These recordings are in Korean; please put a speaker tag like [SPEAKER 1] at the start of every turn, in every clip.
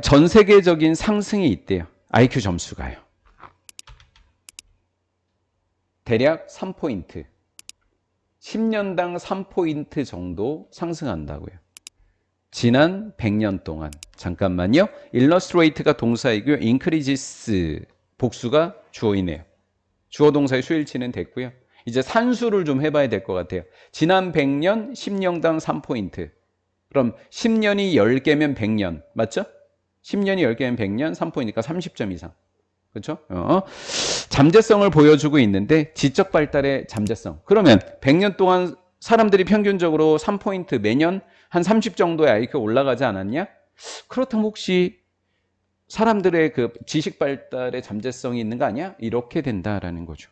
[SPEAKER 1] 전 세계적인 상승이 있대요. IQ 점수가요. 대략 3포인트. 10년당 3포인트 정도 상승한다고요. 지난 100년 동안. 잠깐만요. illustrate가 동사이고요. increases 복수가 주어이네요. 주어 동사의 수일치는 됐고요. 이제 산수를 좀 해봐야 될 것 같아요. 지난 100년 10년당 3포인트. 그럼 10년이 10개면 100년. 맞죠? 10년이 10개면 100년, 3포인트니까 30점 이상. 그렇죠? 잠재성을 보여주고 있는데 지적 발달의 잠재성. 그러면 100년 동안 사람들이 평균적으로 3포인트 매년 한 30 정도의 IQ가 올라가지 않았냐? 그렇다면 혹시 사람들의 그 지식 발달의 잠재성이 있는 거 아니야? 이렇게 된다라는 거죠.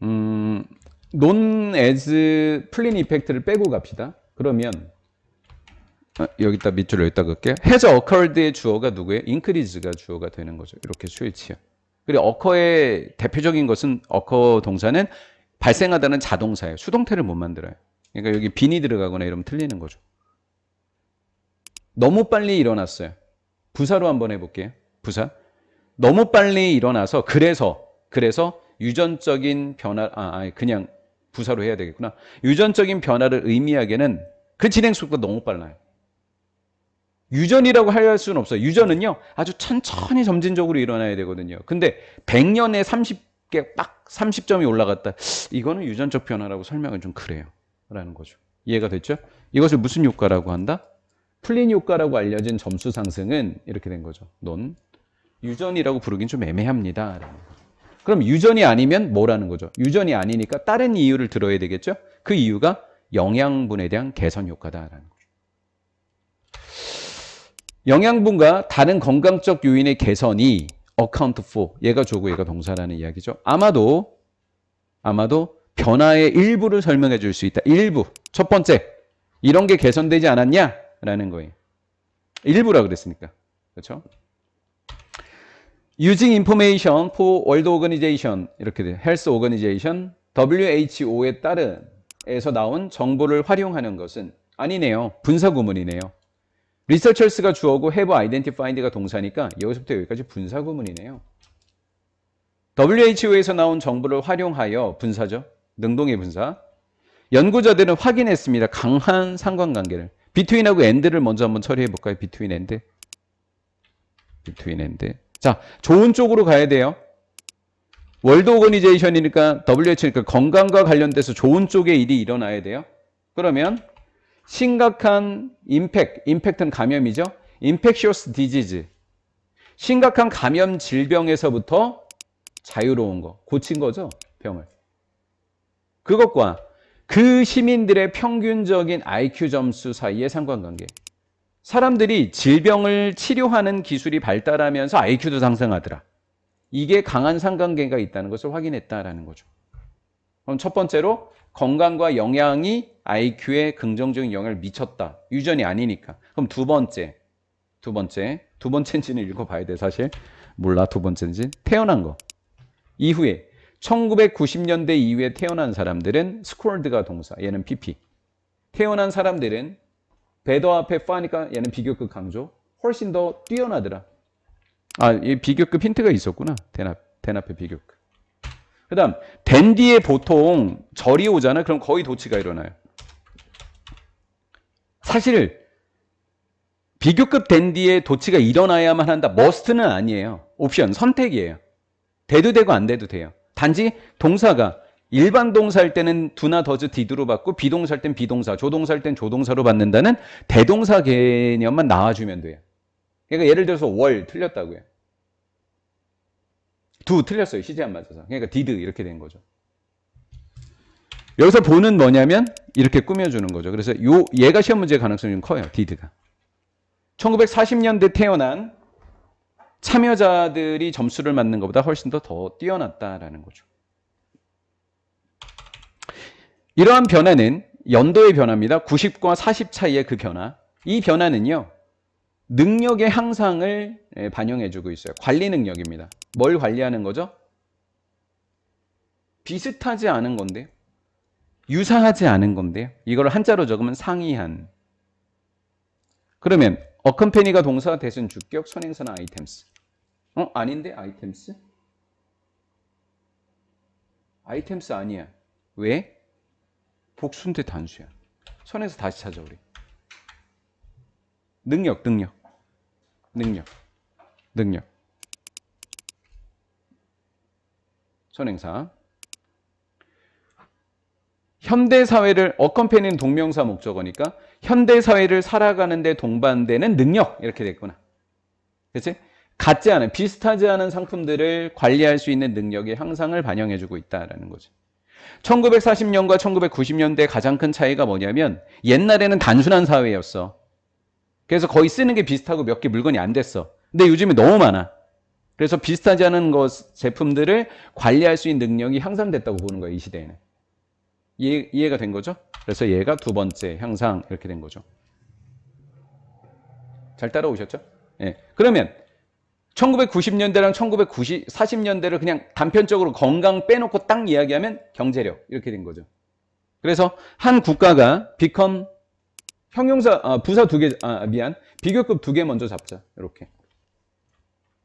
[SPEAKER 1] non as 플린 이펙트를 빼고 갑시다. 그러면 여기다 밑줄을 여기다 그을게요. has occurred의 주어가 누구예요? increase가 주어가 되는 거죠. 이렇게 수일치요. 그리고 occur의 대표적인 것은 occur 동사는 발생하다는 자동사예요. 수동태를 못 만들어요. 그러니까 여기 빈이 들어가거나 이러면 틀리는 거죠. 너무 빨리 일어났어요. 부사로 한번 해볼게요. 부사. 너무 빨리 일어나서 그래서 유전적인 변화 그냥 부사로 해야 되겠구나. 유전적인 변화를 의미하기에는 그 진행 속도가 너무 빨라요. 유전이라고 할 수는 없어요. 유전은요 아주 천천히 점진적으로 일어나야 되거든요. 근데 100년에 30개 딱 30점이 올라갔다. 이거는 유전적 변화라고 설명은 좀 그래요. 라는 거죠. 이해가 됐죠? 이것을 무슨 효과라고 한다? 플린 효과라고 알려진 점수 상승은 이렇게 된 거죠. 논 유전이라고 부르긴 좀 애매합니다. 라는 거죠. 그럼 유전이 아니면 뭐라는 거죠? 유전이 아니니까 다른 이유를 들어야 되겠죠? 그 이유가 영양분에 대한 개선 효과다라는 거죠. 영양분과 다른 건강적 요인의 개선이 account for, 얘가 조고 얘가 동사라는 이야기죠. 아마도 변화의 일부를 설명해 줄 수 있다. 일부. 첫 번째, 이런 게 개선되지 않았냐? 라는 거예요. 일부라 그랬으니까. 그렇죠? Using information for World Organization, 이렇게 돼요. Health Organization, WHO에 따른 에서 나온 정보를 활용하는 것은 아니네요. 분사구문이네요. Researchers가 주어고 have identified가 동사니까 여기서부터 여기까지 분사구문이네요. WHO에서 나온 정보를 활용하여 분사죠. 능동의 분사. 연구자들은 확인했습니다. 강한 상관관계를. between하고 and를 먼저 한번 처리해 볼까요? between and. 자, 좋은 쪽으로 가야 돼요. 월드 오거니제이션이니까 WHO니까 건강과 관련돼서 좋은 쪽의 일이 일어나야 돼요. 그러면 심각한 임팩트는 감염이죠. infectious disease. 심각한 감염 질병에서부터 자유로운 거, 고친 거죠, 병을. 그것과 그 시민들의 평균적인 IQ 점수 사이의 상관관계. 사람들이 질병을 치료하는 기술이 발달하면서 IQ도 상승하더라. 이게 강한 상관관계가 있다는 것을 확인했다라는 거죠. 그럼 첫 번째로 건강과 영양이 IQ에 긍정적인 영향을 미쳤다. 유전이 아니니까. 그럼 두 번째인지는 읽어봐야 돼. 사실 몰라 두 번째인지. 태어난 거. 이후에 1990년대 이후에 태어난 사람들은 스코어드가 동사. 얘는 PP. 태어난 사람들은 better 앞에 f니까 얘는 비교급 강조. 훨씬 더 뛰어나더라. 이 비교급 힌트가 있었구나. 대납의 비교급. 그 다음 된 뒤에 보통 절이 오잖아. 그럼 거의 도치가 일어나요. 사실 비교급 된 뒤에 도치가 일어나야만 한다. 머스트는 아니에요. 옵션, 선택이에요. 돼도 되고 안 돼도 돼요. 단지 동사가 일반 동사일 때는 do나 does, did로 받고 비동사일 땐 비동사, 조동사일 땐 조동사로 받는다는 대동사 개념만 나와주면 돼요. 그러니까 예를 들어서 월 틀렸다고요. do 틀렸어요. 시제 안 맞아서. 그러니까 did 이렇게 된 거죠. 여기서 보는 뭐냐면 이렇게 꾸며주는 거죠. 그래서 얘가 시험 문제 가능성이 좀 커요. did가. 1940년대 태어난 참여자들이 점수를 맞는 것보다 훨씬 더 뛰어났다라는 거죠. 이러한 변화는 연도의 변화입니다. 90과 40 차이의 그 변화. 이 변화는요. 능력의 향상을 반영해주고 있어요. 관리 능력입니다. 뭘 관리하는 거죠? 비슷하지 않은 건데요. 유사하지 않은 건데요. 이걸 한자로 적으면 상이한. 그러면 accompany가 동사, 대신 주격, 선행사는 items. 아닌데 items? items 아니야. 왜? 복수인데 단수야. 선행사 다시 찾아 우리. 능력. 선행사. 현대사회를 accompany는 동명사 목적어니까 현대사회를 살아가는데 동반되는 능력 이렇게 됐구나. 그치? 같지 않은, 비슷하지 않은 상품들을 관리할 수 있는 능력의 향상을 반영해주고 있다는 거지. 1940년과 1990년대 가장 큰 차이가 뭐냐면 옛날에는 단순한 사회였어. 그래서 거의 쓰는 게 비슷하고 몇 개 물건이 안 됐어. 근데 요즘에 너무 많아. 그래서 비슷하지 않은 제품들을 관리할 수 있는 능력이 향상됐다고 보는 거야, 이 시대에는. 이해가 된 거죠? 그래서 얘가 두 번째 향상 이렇게 된 거죠. 잘 따라오셨죠? 예. 그러면 1990년대랑 1940년대를 그냥 단편적으로 건강 빼놓고 딱 이야기하면 경제력 이렇게 된 거죠. 그래서 한 국가가 become 형용사 부사 두 개, 비교급 두 개 먼저 잡자. 이렇게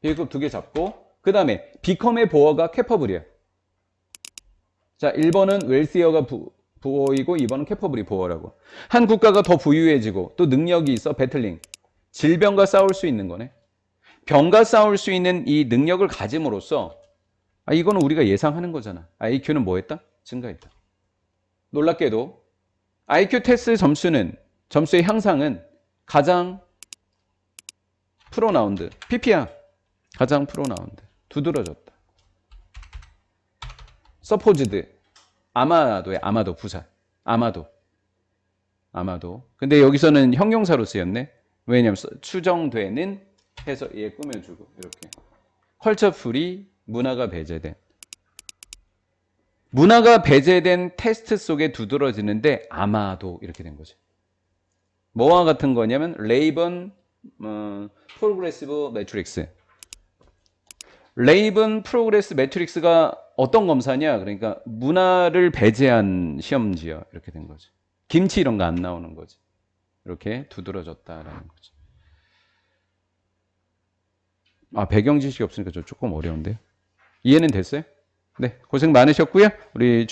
[SPEAKER 1] 비교급 두 개 잡고 그 다음에 become의 보어가 capable이야. 자, 1번은 wealthi가 보어이고 2번은 capable이 보어라고. 한 국가가 더 부유해지고 또 능력이 있어 battling. 질병과 싸울 수 있는 거네. 병과 싸울 수 있는 이 능력을 가짐으로써 이거는 우리가 예상하는 거잖아. IQ는 뭐 했다? 증가했다. 놀랍게도 IQ 테스트 점수의 향상은 가장 프로나운드, PP야. 가장 프로나운드. 두드러졌다. 서포즈드. 아마도 부사. 아마도. 근데 여기서는 형용사로 쓰였네. 왜냐면 추정되는 해서 얘 꾸며주고 이렇게. 컬처풀이 문화가 배제된 테스트 속에 두드러지는데 아마도 이렇게 된 거지. 뭐와 같은 거냐면 레이번 프로그레시브 매트릭스. 레이번 프로그레스 매트릭스가 어떤 검사냐? 그러니까 문화를 배제한 시험지요. 이렇게 된 거지. 김치 이런 거 안 나오는 거지. 이렇게 두드러졌다라는 거지. 배경 지식이 없으니까 좀 조금 어려운데요. 이해는 됐어요? 네, 고생 많으셨고요. 우리